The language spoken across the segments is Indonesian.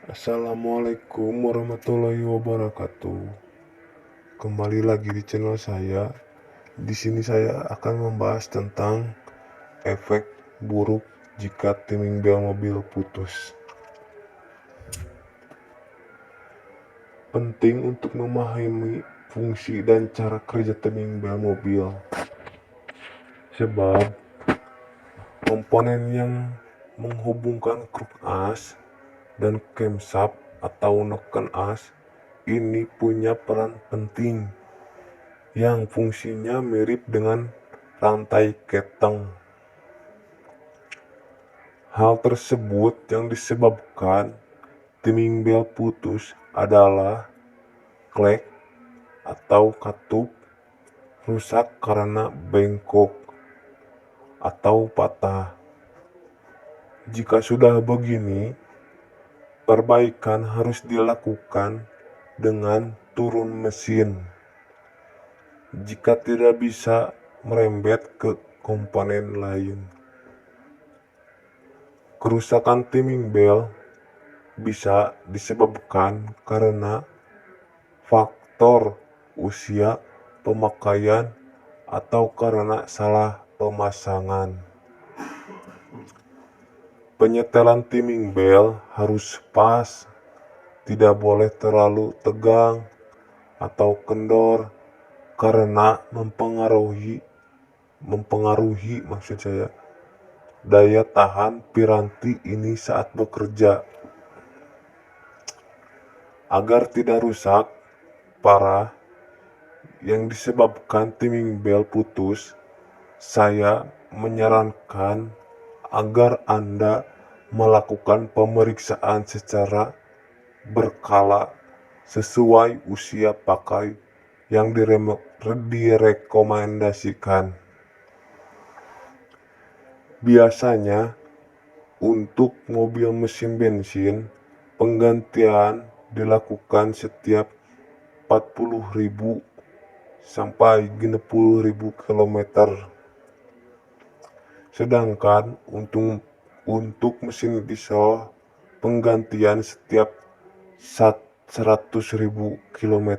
Assalamualaikum warahmatullahi wabarakatuh. Kembali lagi di channel saya. Di sini saya akan membahas tentang efek buruk jika timing bel mobil putus. Penting untuk memahami fungsi dan cara kerja timing bel mobil. Sebab komponen yang menghubungkan kruk as dan camshaft atau noken as ini punya peran penting yang fungsinya mirip dengan rantai keteng. Hal tersebut yang disebabkan timing bel putus adalah klek atau katup rusak karena bengkok atau patah. Jika sudah begini, perbaikan harus dilakukan dengan turun mesin. Jika tidak bisa merembet ke komponen lain. Kerusakan timing bel bisa disebabkan karena faktor usia pemakaian atau karena salah pemasangan. Penyetelan timing bel harus pas, tidak boleh terlalu tegang atau kendor karena mempengaruhi daya tahan piranti ini saat bekerja. Agar tidak rusak parah yang disebabkan timing bel putus, saya menyarankan agar Anda melakukan pemeriksaan secara berkala sesuai usia pakai yang direkomendasikan. Biasanya untuk mobil mesin bensin, penggantian dilakukan setiap 40.000 sampai 60.000 km. Sedangkan untuk mesin diesel, penggantian setiap 100.000 km.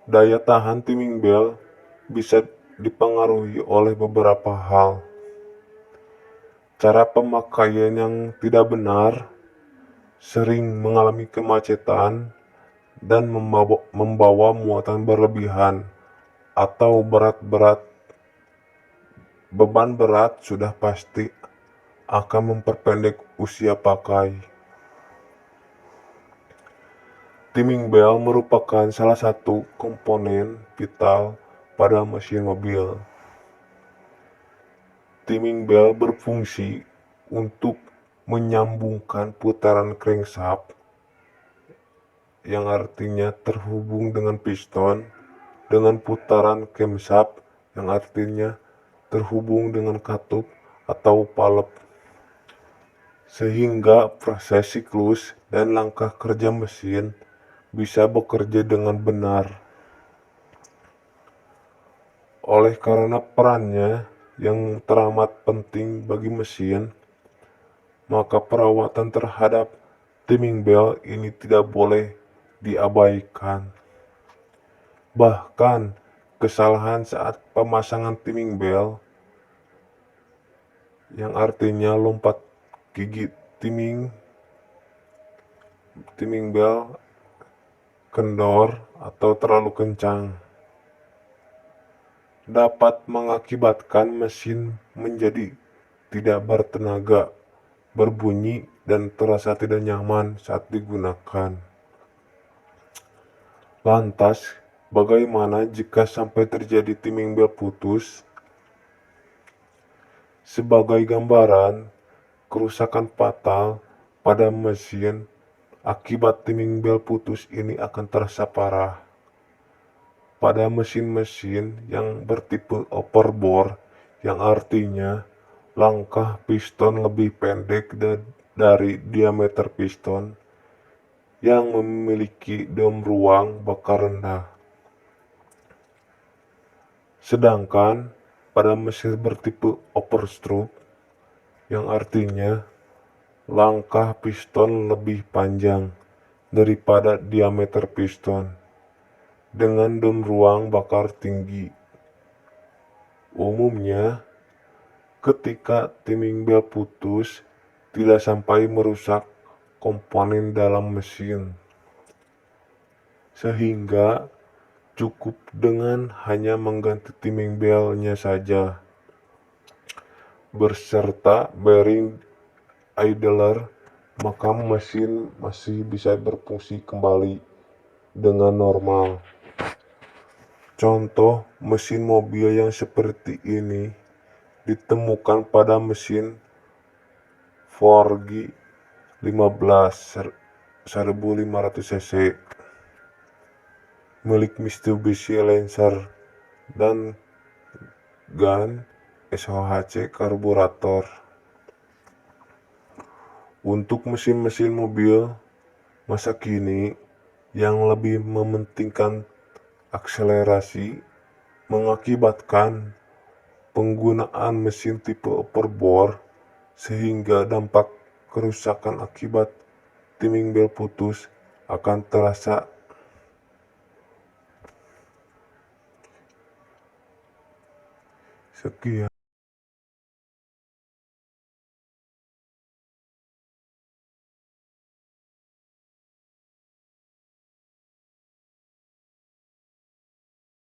Daya tahan timing bel bisa dipengaruhi oleh beberapa hal. Cara pemakaian yang tidak benar, sering mengalami kemacetan, dan membawa muatan berlebihan atau beban berat sudah pasti akan memperpendek usia pakai. Timing bel merupakan salah satu komponen vital pada mesin mobil. Timing bel berfungsi untuk menyambungkan putaran crankshaft, yang artinya terhubung dengan piston, dengan putaran camshaft, yang artinya terhubung dengan katup atau palep, sehingga proses siklus dan langkah kerja mesin bisa bekerja dengan benar. Oleh karena perannya yang teramat penting bagi mesin, maka perawatan terhadap timing bel ini tidak boleh diabaikan. Bahkan kesalahan saat pemasangan timing bel, yang artinya lompat gigi timing bel kendor atau terlalu kencang, dapat mengakibatkan mesin menjadi tidak bertenaga, berbunyi, dan terasa tidak nyaman saat digunakan. Lantas, bagaimana jika sampai terjadi timing bel putus? Sebagai gambaran, kerusakan fatal pada mesin akibat timing bel putus ini akan terasa parah. Pada mesin-mesin yang bertipe overbore, yang artinya langkah piston lebih pendek dari diameter piston, yang memiliki dom ruang bakar rendah. Sedangkan pada mesin bertipe overstroke, yang artinya langkah piston lebih panjang daripada diameter piston, dengan dom ruang bakar tinggi. Umumnya, ketika timing bel putus, tidak sampai merusak komponen dalam mesin, sehingga cukup dengan hanya mengganti timing belnya saja, berserta bearing idler, maka mesin masih bisa berfungsi kembali dengan normal. Contoh mesin mobil yang seperti ini ditemukan pada mesin Ford 15 1500 cc milik Mitsubishi Lancer dan GAN SOHC karburator. Untuk mesin-mesin mobil masa kini yang lebih mementingkan akselerasi, mengakibatkan penggunaan mesin tipe overbore, sehingga dampak kerusakan akibat timing bel putus akan terasa. Sekian.